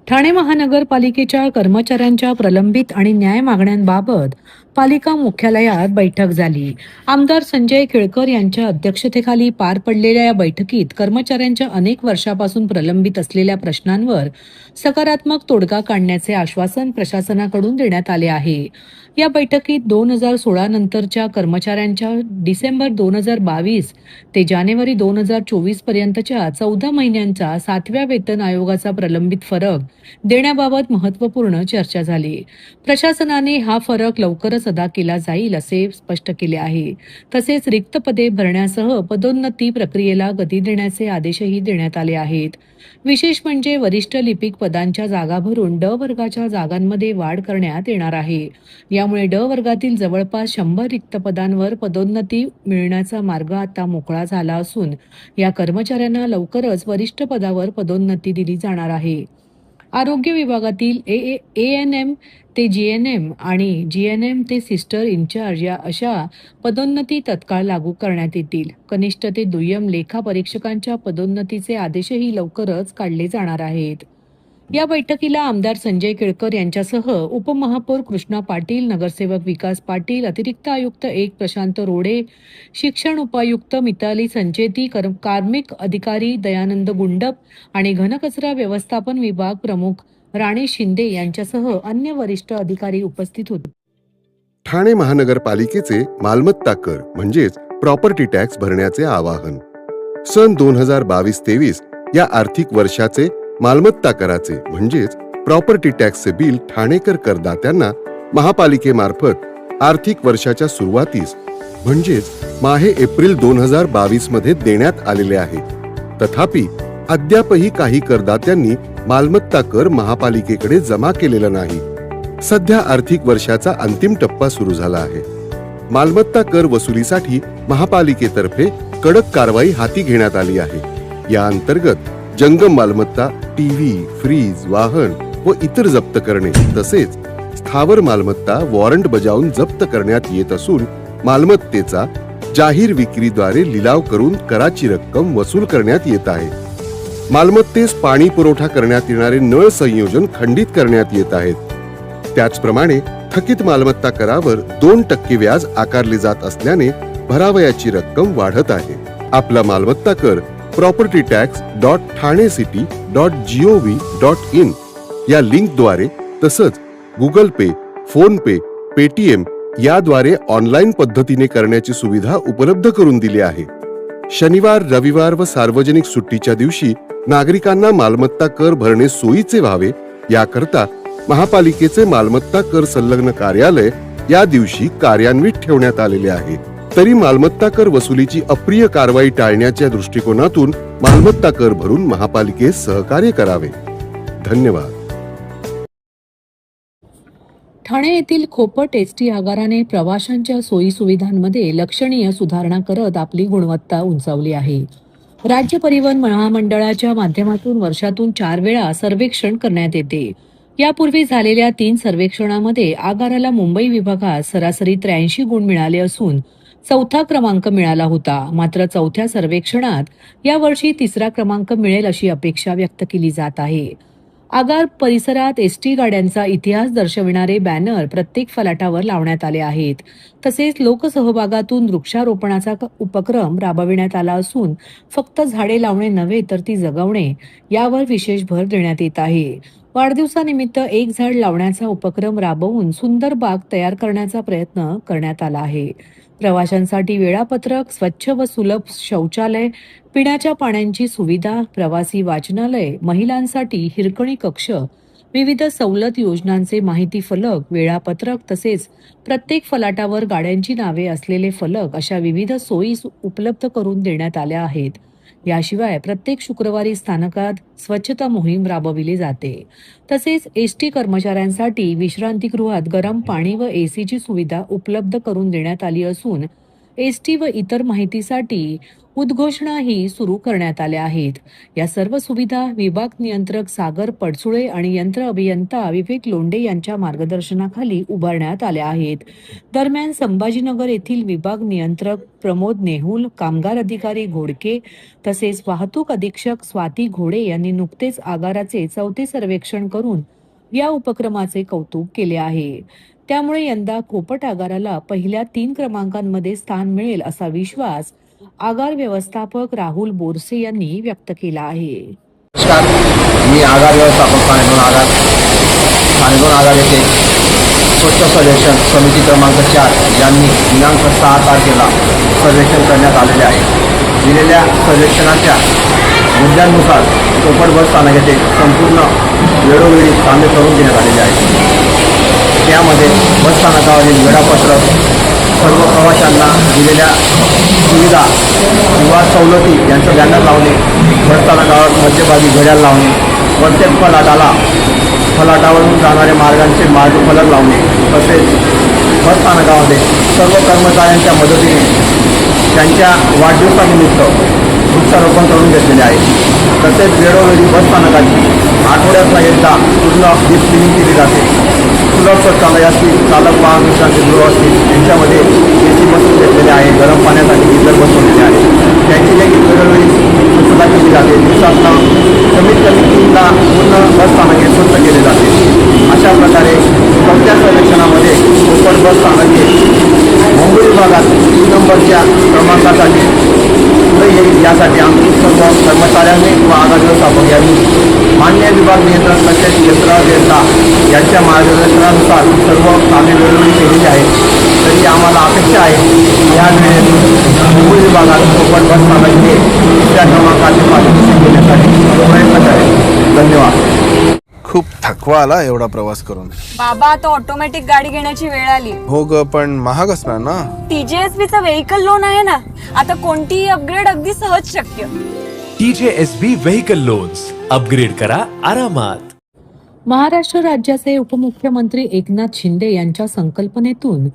ठाणे महानगरपालिकेच्या कर्मचाऱ्यांच्या प्रलंबित आणि न्याय मागण्यांबाबत पालिका मुख्यालयात बैठक झाली. आमदार संजय केळकर यांच्या अध्यक्षतेखाली पार पडलेल्या या बैठकीत कर्मचाऱ्यांच्या अनेक वर्षापासून प्रलंबित असलेल्या प्रश्नांवर सकारात्मक तोडगा काढण्याचे आश्वासन प्रशासनाकडून देण्यात आले आहे. या बैठकीत 2016 नंतरच्या कर्मचाऱ्यांच्या डिसेंबर 2022 ते जानेवारी 2024 पर्यंतच्या 14 महिन्यांचा 7व्या वेतन आयोगाचा प्रलंबित फरक देण्याबाबत महत्त्वपूर्ण चर्चा झाली. प्रशासनाने हा फरक लवकरच अदा केला जाईल असे स्पष्ट केले आहे. तसेच रिक्त पदे भरण्यासह पदोन्नती प्रक्रियेला गती देण्याचे आदेशही देण्यात आले आहेत. विशेष म्हणजे वरिष्ठ लिपिक पदांच्या जागा भरून ड वर्गाच्या जागांमध्ये वाढ करण्यात येणार आहे. यामुळे ड वर्गातील जवळपास 100 रिक्त पदांवर पदोन्नती मिळण्याचा मार्ग आता मोकळा झाला असून या कर्मचाऱ्यांना लवकरच वरिष्ठ पदावर पदोन्नती दिली जाणार आहे. आरोग्य विभागातील एएनएम ते जीएनएम आणि जीएनएम ते सिस्टर इन्चार्ज या अशा पदोन्नती तत्काळ लागू करण्यात येतील. कनिष्ठ ते दुय्यम लेखा परीक्षकांच्या पदोन्नतीचे आदेशही लवकरच काढले जाणार आहेत. या बैठकीला आमदार संजय केळकर यांच्यासह उपमहापौर कृष्णा पाटील, नगरसेवक विकास पाटील, अतिरिक्त आयुक्त 1 प्रशांत रोडे, शिक्षण उपायुक्त मिताली संचेती, कार्मिक अधिकारी दयानंद गुंडप आणि घनकचरा व्यवस्थापन विभाग प्रमुख राणे शिंदे यांच्यासह अन्य वरिष्ठ अधिकारी उपस्थित होते. ठाणे महानगरपालिकेचे मालमत्ता कर म्हणजेच प्रॉपर्टी टॅक्स भरण्याचे आवाहन. सन 2022-23 या आर्थिक वर्षाचे मालमत्ता कराचे म्हणजेच प्रॉपर्टी टॅक्सचे बिल ठाणेकर करदात्यांना महापालिकेमार्फत आर्थिक वर्षाच्या सुरुवातीस म्हणजेच माहे एप्रिल 2022 मध्ये देण्यात आलेले आहे. तथापि अद्यापही काही करदात्यांनी मालमत्ता कर महापालिकेकडे जमा केलेला नाही. सध्या आर्थिक वर्षाचा अंतिम टप्पा सुरू झाला आहे. मालमत्ता कर वसुलीसाठी महापालिकेतर्फे कडक कारवाई हाती घेण्यात आली आहे. या अंतर्गत जंगम मालमत्ता, टीव्ही, फ्रीज, वाहन व इतर जप्त करणे तसेच स्थावर मालमत्ता वॉरंट बजावून जप्त करण्यात येत असून मालमत्तेचा जाहीर विक्रीद्वारे लिलाव करून कराची रक्कम वसूल करण्यात येत आहे. मालमत्तेस पाणी पुरवठा करण्यात येणारे नळ संयोजन खंडित करण्यात येत आहेत. त्याचप्रमाणे थकीत मालमत्ता करावर 2% व्याज आकारले जात असल्याने भरावयाची रक्कम वाढत आहे. आपला मालमत्ता कर propertytax.thanecity.gov.in या लिंकद्वारे तसंच गुगल पे, फोन पे, पेटीएम याद्वारे ऑनलाईन पद्धतीने करण्याची सुविधा उपलब्ध करून दिली आहे. शनिवार, रविवार व सार्वजनिक सुट्टीच्या दिवशी नागरिकांना मालमत्ता कर भरणे सोयीचे व्हावे याकरता महापालिकेचे मालमत्ता कर संलग्न कार्यालय या दिवशी कार्यान्वित ठेवण्यात आलेले आहे. तरी मालमत्ता कर वसुलीची अप्रिय कारवाई टाळण्याच्या दृष्टिकोनातून मालमत्ता कर भरून महापालिकेस सहकार्य करावे. धन्यवाद. ठाणे येथील खोपट एसटी आगाराने प्रवाशांच्या सोयी सुविधांमध्ये लक्षणीय सुधारणा करत आपली गुणवत्ता उंचावली आहे. राज्य परिवहन महामंडळाच्या माध्यमातून वर्षातून 4 वेळा सर्वेक्षण करण्यात येते. यापूर्वी झालेल्या 3 सर्वेक्षणामध्ये आगाराला मुंबई विभागात सरासरी 83 गुण मिळाले असून 4था क्रमांक मिळाला होता. मात्र 4थ्या सर्वेक्षणात यावर्षी 3रा क्रमांक मिळेल अशी अपेक्षा व्यक्त केली जात आहे. आगार परिसरात एसटी गाड्यांचा इतिहास दर्शविणारे बॅनर प्रत्येक फलाटावर लावण्यात आले आहेत. तसेच लोकसहभागातून वृक्षारोपणाचा उपक्रम राबविण्यात आला असून फक्त झाडे लावणे नव्हे तर ती जगवणे यावर विशेष भर देण्यात येत आहे. वाढदिवसानिमित्त 1 झाड लावण्याचा उपक्रम राबवून सुंदर बाग तयार करण्याचा प्रयत्न करण्यात आला आहे. प्रवाशांसाठी वेळापत्रक, स्वच्छ व सुलभ शौचालय, पिण्याच्या पाण्याची सुविधा, प्रवासी वाचनालय, महिलांसाठी हिरकणी कक्ष, विविध सवलत योजनांचे माहिती फलक, वेळापत्रक तसेच प्रत्येक फलाटावर गाड्यांची नावे असलेले फलक अशा विविध सोयी उपलब्ध करून देण्यात आल्या आहेत. याशिवाय प्रत्येक शुक्रवारी स्थानकात स्वच्छता मोहीम राबविली जाते. तसेच एसटी कर्मचाऱ्यांसाठी विश्रांतीगृहात गरम पाणी व एसीची सुविधा उपलब्ध करून देण्यात आली असून एसटी व इतर माहितीसाठी उद्घोषणाही सुरू करण्यात आल्या आहेत. या सर्व सुविधा विभाग नियंत्रक सागर पडसुळे आणि यंत्र अभियंता विवेक लोंढे यांच्या मार्गदर्शनाखाली उभारण्यात आल्या आहेत. दरम्यान संभाजीनगर येथील विभाग नियंत्रक प्रमोद नेहुल, कामगार अधिकारी घोडके तसेच वाहतूक अधीक्षक स्वाती घोडे यांनी नुकतेच आगाराचे 4थे सर्वेक्षण करून या उपक्रमाचे कौतुक केले आहे. त्यामुळे यंदा खोपट आगाराला पहिल्या 3 क्रमांकांमध्ये स्थान मिळेल असा विश्वास आगार व्यवस्थापक राहुल बोरसे यांनी व्यक्त केला आहे. नमस्कार, मी आगार व्यवस्थापक ठाणे आगार येथे स्वच्छ सर्वेक्षण समिती क्रमांक 4 यांनी दिनांक 6 तारखेला सर्वेक्षण करण्यात आलेले आहे. दिलेल्या सर्वेक्षणाच्या मुद्द्यांनुसार कोपड बस स्थानक येथे संपूर्ण वेळोवेळी कामे करून देण्यात आलेले आहे. त्यामध्ये बस स्थानकावरील वेळापत्रक, सर्व प्रवाशांना दिलेल्या सुविधा किंवा सवलती यांचं बॅनर लावणे, बस स्थानकावर मध्यभागी घड्याळ लावणे, प्रत्येक फलाटावरून जाणाऱ्या मार्गांचे मार्गफलक लावणे, तसेच बस स्थानकामध्ये सर्व कर्मचाऱ्यांच्या मदतीने त्यांच्या वाढदिवसानिमित्त वृक्षारोपण करून घेतलेले आहे. तसेच वेळोवेळी बस स्थानकाची आठवड्यातला एकदा पूर्ण डीप क्लिनिंग केली जाते. सुलभ शौचालय असतील, चालक वाहन विश्रांतीगृह असतील, यांच्यामध्ये AC बसवून घेतलेले आहे. गरम पाण्यासाठी गिझर बसवलेले आहे. त्यांची देखील वेळोवेळी स्वच्छता केली जाते. दिवसातनं कमीत कमी 3दा पूर्ण बस स्थानके स्वच्छ केले जाते. अशा प्रकारे 4थ्या सर्वेक्षणामध्ये कोकण बस स्थानके मुंबई विभागात 3 नंबरच्या क्रमांकासाठी पुढे येईल यासाठी आमची सर्व कर्मचाऱ्यांनी व आगार व्यवस्थापक यांनी मान्य विभाग नियंत्रण तसेच यंत्र अभियंता यांच्या मार्गदर्शनानुसार सर्व कामे वेळोवेळी केलेली आहेत. तरी आम्हाला अपेक्षा आहे की या वेळेस मुंबई विभागात कोकण बस स्थानक हे 3ऱ्या क्रमांकाचे पारितोषिक देण्यासाठी प्रयत्न करेल. धन्यवाद. खूप थकवा आला एवढा प्रवास करून. बाबा, आता ऑटोमॅटिक गाडी घेण्याची वेळ आली. हो ग, पण महाग असणार ना. TJSB व्हेकल लोन आहे ना, आता कोणतीही अपग्रेड अगदी सहज शक्य. TJSB व्हेकल लोन्स, अपग्रेड करा आरामात. महाराष्ट्र राज्याचे उपमुख्यमंत्री एकनाथ शिंदे यांच्या संकल्पनेतून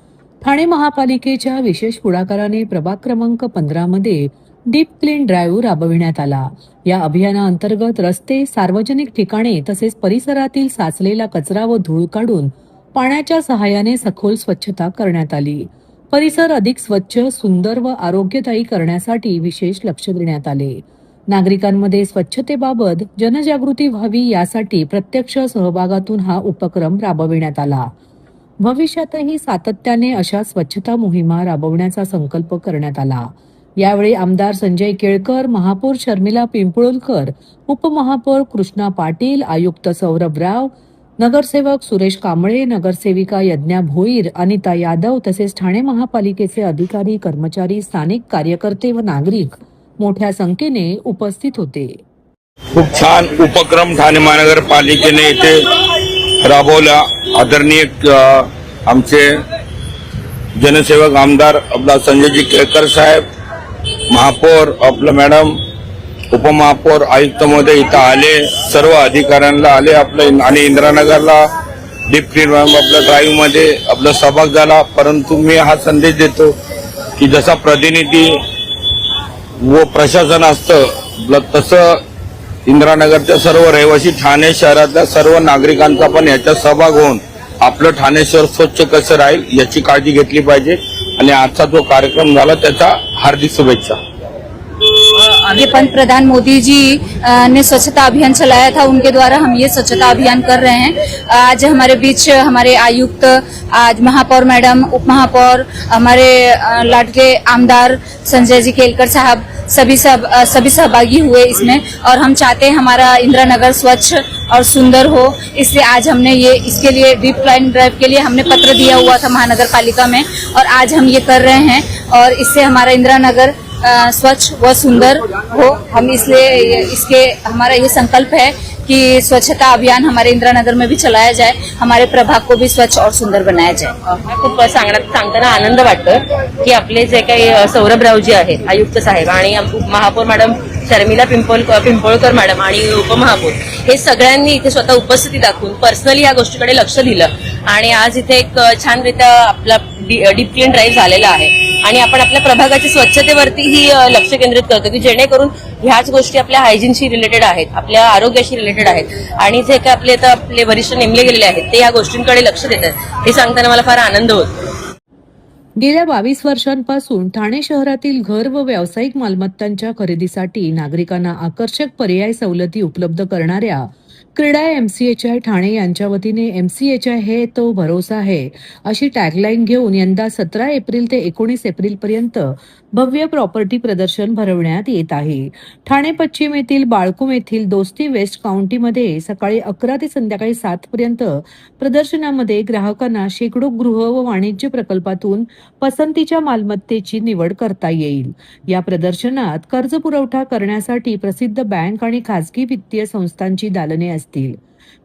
ठाणे महापालिकेच्या विशेष पुढाकाराने प्रभाग क्रमांक 15 मध्ये डीप क्लीन ड्राईव्ह राबविण्यात आला. या अभियानाअंतर्गत रस्ते, सार्वजनिक ठिकाणे तसेच परिसरातील साचलेला कचरा व धूळ काढून पाण्याच्या सहाय्याने सखोल स्वच्छता करण्यात आली. परिसर अधिक स्वच्छ, सुंदर व आरोग्यदायी करण्यासाठी विशेष लक्ष देण्यात आले. नागरिकांमध्ये स्वच्छतेबाबत जनजागृती व्हावी यासाठी प्रत्यक्ष सहभागातून हा उपक्रम राबविण्यात आला. भविष्यातही सातत्याने अशा स्वच्छता मोहिमा राबवण्याचा संकल्प करण्यात आला. यावेळी आमदार संजय केळकर, महापौर शर्मिला पिंपळकर, उपमहापौर कृष्णा पाटील, आयुक्त सौरभ राव, नगरसेवक सुरेश कांबळे, नगरसेविका यज्ञा भोईर, अनिता यादव तसेच ठाणे महापालिकेचे अधिकारी, कर्मचारी, स्थानिक कार्यकर्ते व नागरिक मोठ्या संख्येने उपस्थित होते. खूप छान उपक्रम ठाणे महानगरपालिकेने इथे राबवला. आदरणीय आमचे जनसेवक आमदार आपला संजयजी केळकर साहेब, महापौर आपलं मॅडम, उपमहापौर, आयुक्त महोदय इथं आले, सर्व अधिकाऱ्यांना आले आपलं, आणि इंदिरानगरला डीप क्लीन आपल्या ड्राईव्ह मध्ये आपला सहभाग झाला. परंतु मी हा संदेश देतो की जसा प्रतिनिधी व प्रशासन असतं तसं इंदिरानगरच्या सर्व रहिवासी, ठाणे शहरातल्या सर्व नागरिकांचा पण याच्यात सहभाग होऊन आपलं ठाणे शहर स्वच्छ कसं राहील याची काळजी घेतली पाहिजे. आणि आजचा जो कार्यक्रम झाला त्याचा हार्दिक शुभेच्छा. ये पंतप्रधान मोदी जी ने स्वच्छता अभियान चलाया था, उनके द्वारा हम ये स्वच्छता अभियान कर रहे हैं. आज हमारे बीच हमारे आयुक्त, आज महापौर मैडम, उपमहापौर, हमारे लाडके आमदार संजय जी केलकर साहब सभी सहभागी हुए इसमें, और हम चाहते हैं हमारा इंदिरानगर स्वच्छ और सुंदर हो. इसलिए आज हमने इसके लिए डीप क्लीन ड्राइव के लिए हमने पत्र दिया हुआ था महानगर पालिका में, और आज हम ये कर रहे हैं. और इससे हमारा इंदिरानगर स्वच्छ व सुंदर हो. हम इसलिए हमारा ये संकल्प है कि स्वच्छता अभियान हमारे इंदिरानगर में भी चलाया जाए, हमारे प्रभाग को भी स्वच्छ और सुंदर बनाया जाए. खूप सांगताना आनंद वाटतो की आपले जे काही सौरभरावजी आहेत आयुक्त साहेब आणि महापौर मॅडम शर्मिला पिंपळकर मॅडम आणि उपमहापौर हे सगळ्यांनी इथे स्वतः उपस्थिती दाखवून पर्सनली या गोष्टीकडे लक्ष दिलं आणि आज इथे एक छानरित्या आपला डीप क्लीन ड्राईव्ह झालेला आहे. आणि आपण आपल्या प्रभागाच्या स्वच्छतेवरतीही लक्ष केंद्रित करतो, की जेणेकरून ह्याच गोष्टी आपल्या हायजीनशी रिलेटेड आहेत, आपल्या आरोग्याशी रिलेटेड आहेत आणि जे काय आपले वरिष्ठ नेमले गेलेले आहेत ते या गोष्टींकडे लक्ष देत आहेत हे सांगताना मला फार आनंद होतो. गेल्या 22 वर्षांपासून ठाणे शहरातील घर व व्यावसायिक मालमत्तांच्या खरेदीसाठी नागरिकांना आकर्षक पर्याय सवलती उपलब्ध करणाऱ्या क्रीडा MCHI ठाणे यांच्या वतीने MCHI है तो भरोसा है अशी टॅगलाईन घेऊन यंदा 17 एप्रिल ते 19 एप्रिल पर्यंत भव्य प्रॉपर्टी प्रदर्शन भरवण्यात येत आहे. ठाणे पश्चिम येथील बाळकुम येथील दोस्ती वेस्ट काउंटीमध्ये सकाळी 11 ते संध्याकाळी 7 पर्यंत प्रदर्शनामध्ये ग्राहकांना शेकडो गृह व वाणिज्य प्रकल्पातून पसंतीच्या मालमत्तेची निवड करता येईल. या प्रदर्शनात कर्ज पुरवठा करण्यासाठी प्रसिद्ध बँक आणि खासगी वित्तीय संस्थांची दालने असतील.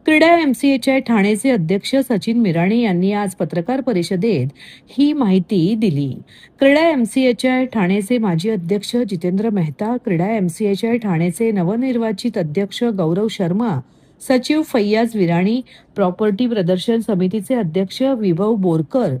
क्रीडा MCHI ठाणेचे अध्यक्ष सचिन मिराणी यांनी आज पत्रकार परिषदेत ही माहिती दिली. क्रीडा MCHI ठाणेचे माजी अध्यक्ष जितेंद्र मेहता, क्रीडा MCHI ठाणेचे नवनिर्वाचित अध्यक्ष गौरव शर्मा, सचिव फैयाज विराणी, प्रॉपर्टी प्रदर्शन समितीचे अध्यक्ष विभव बोरकर,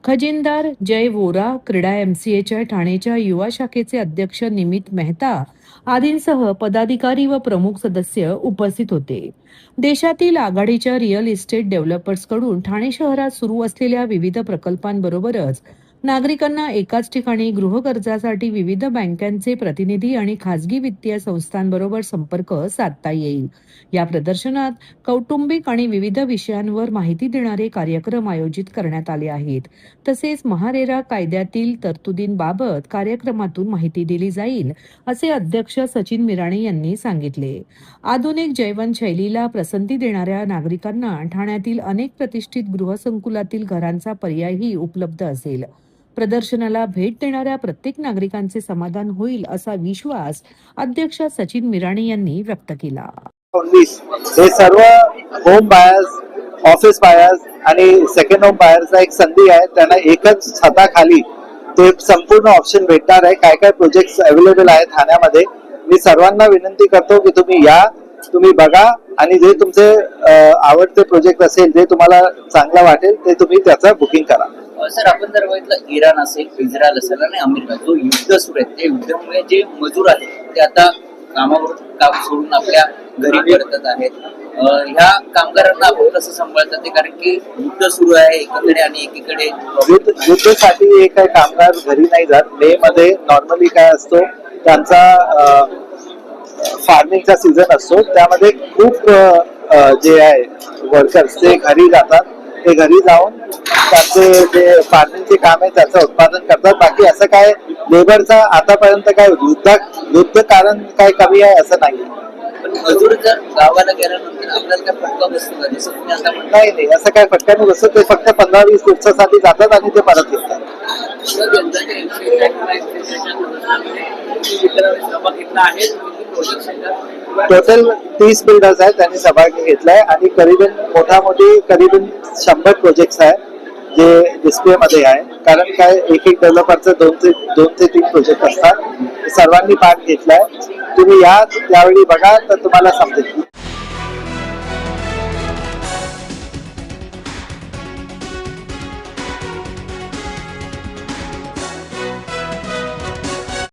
खजिनदार जय वोरा, क्रीडा MCHI ठाणेच्या युवा शाखेचे अध्यक्ष निमित मेहता आदींसह पदाधिकारी व प्रमुख सदस्य उपस्थित होते. देशातील आघाडीच्या रिअल इस्टेट डेव्हलपर्सकडून ठाणे शहरात सुरू असलेल्या विविध प्रकल्पांबरोबरच नागरिकांना एकाच ठिकाणी गृहकर्जासाठी विविध बँकांचे प्रतिनिधी आणि खासगी वित्तीय संस्थांबरोबर संपर्क साधता येईल. या प्रदर्शनात कौटुंबिक आणि विविध विषयांवर माहिती देणारे कार्यक्रम आयोजित करण्यात आले आहेत. तसेच महारेरा कायद्यातील तरतुदींबाबत कार्यक्रमातून माहिती दिली जाईल असे अध्यक्ष सचिन मिराणी यांनी सांगितले. आधुनिक जीवनशैलीला पसंती देणाऱ्या नागरिकांना ठाण्यातील अनेक प्रतिष्ठित गृहसंकुलातील घरांचा पर्यायही उपलब्ध असेल. प्रदर्शनाला भेट देणाऱ्या प्रत्येक नागरिकांचे समाधान होईल असा विश्वास अध्यक्ष सचिन मिराणी यांनी व्यक्त केला. 19 हे सर्व होम बायर्स, ऑफिस बायर्स आणि सेकंड होम बायर्सचा एक संधी आहे. त्यांना एकच छताखाली ते संपूर्ण ऑप्शन भेटणार आहे. काय काय प्रोजेक्ट अवेलेबल आहेत ठाण्यामध्ये. मी सर्वांना विनंती करतो की तुम्ही या, तुम्ही बघा आणि जे तुमचे आवडते प्रोजेक्ट असेल, जे तुम्हाला चांगला वाटेल ते तुम्ही त्याचं बुकिंग करा. सर, आपण जर बघितलं इराण असेल, इस्रायल असेल आणि अमेरिका, जो युद्ध सुरू आहे, ते युद्धामुळे जे मजूर आहेत ते आता कामावर काम सोडून आपल्या घरी परतत आहेत. ह्या कामगारांना आपण कसं सांभाळतात ते, कारण की युद्ध सुरू आहे एकीकडे आणि एकीकडे युद्धासाठी काही कामगार घरी नाही जात. मे मध्ये नॉर्मली काय असतो, त्यांचा फार्मिंगचा सीझन असतो, त्यामध्ये खूप जे आहे वर्कर्स ते घरी जातात. ते घरी जाऊन त्यांचे जे फार्मिंगचे काम आहे त्याचं उत्पादन करतात. बाकी असं काय लेबरचा आतापर्यंत काय युद्ध कारण काय कमी आहे असं नाही. पण मजूर जर गावाला गेल्यानंतर आपल्याला काय फटका बसतो का? जसं तुम्ही आता नाही, असं काय फटका नाही बसत. ते फक्त 15-20 दिवसासाठी जातात आणि ते परत येतात. टोटल 30 बिल्डर्स आहेत, त्यांनी सहभाग घेतलाय आणि करीबन 100 प्रोजेक्ट्स आहेत जे डिस्प्ले मध्ये आहे. कारण काय एक डेव्हलपरचे 2 ते 3 प्रोजेक्ट असतात. सर्वांनी भाग घेतलाय. तुम्ही या त्यावेळी बघा तर तुम्हाला समजेल.